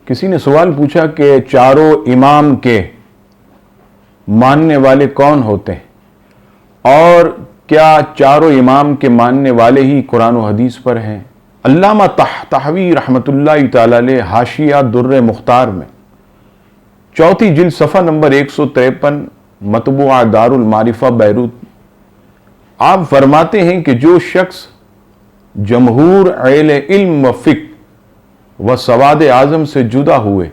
کسی نے سوال پوچھا کہ چاروں امام کے ماننے والے کون ہوتے ہیں اور کیا چاروں امام کے ماننے والے ہی قرآن و حدیث پر ہیں؟ علامہ طحاوی رحمۃ اللہ تعالی علیہ حاشیہ در مختار میں چوتھی جلد صفحہ نمبر 153 مطبوعہ دار المعرفہ بیروت آپ فرماتے ہیں کہ جو شخص جمہور اہل علم و فقہ و سواد اعظم سے جدا ہوئے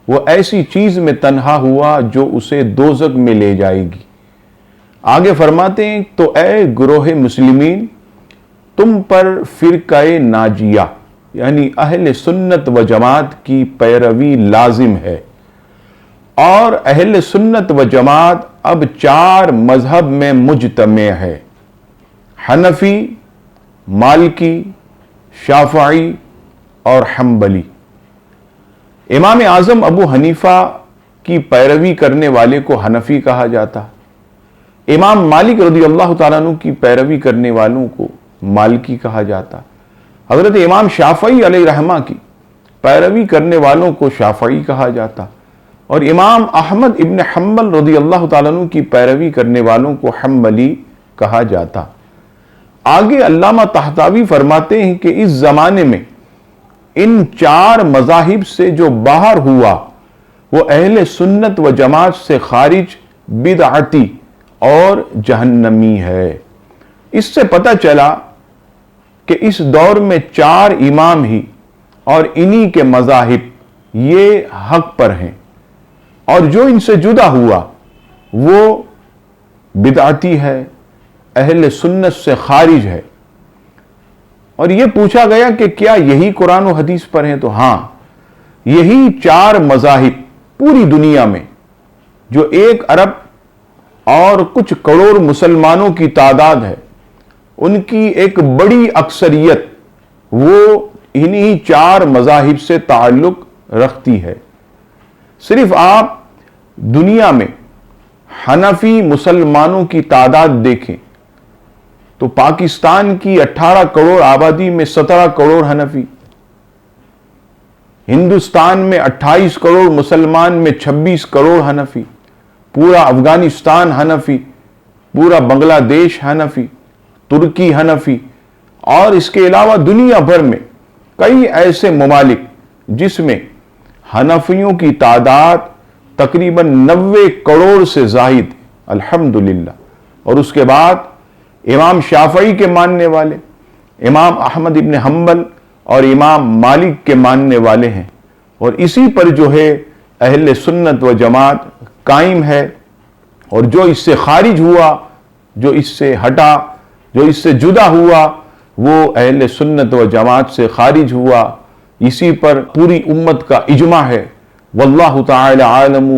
وہ ایسی چیز میں تنہا ہوا جو اسے دوزخ میں لے جائے گی۔ آگے فرماتے ہیں تو اے گروہ مسلمین تم پر فرقہ ناجیہ یعنی اہل سنت و جماعت کی پیروی لازم ہے، اور اہل سنت و جماعت اب 4 مذہب میں مجتمع ہے: حنفی، مالکی، شافعی اور حنبلی۔ امام اعظم ابو حنیفہ کی پیروی کرنے والے کو حنفی کہا جاتا، امام مالک رضی اللہ تعالیٰ عنہ کی پیروی کرنے والوں کو مالکی کہا جاتا، حضرت امام شافعی علیہ رحمہ کی پیروی کرنے والوں کو شافعی کہا جاتا، اور امام احمد ابن حنبل رضی اللہ تعالیٰ عنہ کی پیروی کرنے والوں کو حنبلی کہا جاتا۔ آگے علامہ طحاوی فرماتے ہیں کہ اس زمانے میں ان 4 مذاہب سے جو باہر ہوا وہ اہل سنت و جماعت سے خارج بدعتی اور جہنمی ہے۔ اس سے پتہ چلا کہ اس دور میں 4 امام ہی اور انہی کے مذاہب یہ حق پر ہیں، اور جو ان سے جدا ہوا وہ بدعتی ہے، اہل سنت سے خارج ہے۔ اور یہ پوچھا گیا کہ کیا یہی قرآن و حدیث پر ہیں؟ تو ہاں، یہی 4 مذاہب پوری دنیا میں جو 1 ارب اور کچھ کروڑ مسلمانوں کی تعداد ہے، ان کی ایک بڑی اکثریت وہ انہی 4 مذاہب سے تعلق رکھتی ہے۔ صرف آپ دنیا میں حنفی مسلمانوں کی تعداد دیکھیں تو پاکستان کی 18 کروڑ آبادی میں 17 کروڑ حنفی، ہندوستان میں 28 کروڑ مسلمان میں 26 کروڑ حنفی، پورا افغانستان حنفی، پورا بنگلہ دیش حنفی، ترکی حنفی، اور اس کے علاوہ دنیا بھر میں کئی ایسے ممالک جس میں حنفیوں کی تعداد تقریباً 90 کروڑ سے زائد، الحمدللہ۔ اور اس کے بعد امام شافعی کے ماننے والے، امام احمد ابن حنبل اور امام مالک کے ماننے والے ہیں، اور اسی پر جو ہے اہل سنت و جماعت قائم ہے۔ اور جو اس سے خارج ہوا، جو اس سے ہٹا، جو اس سے جدا ہوا، وہ اہل سنت و جماعت سے خارج ہوا۔ اسی پر پوری امت کا اجماع ہے۔ واللہ تعالی عالم۔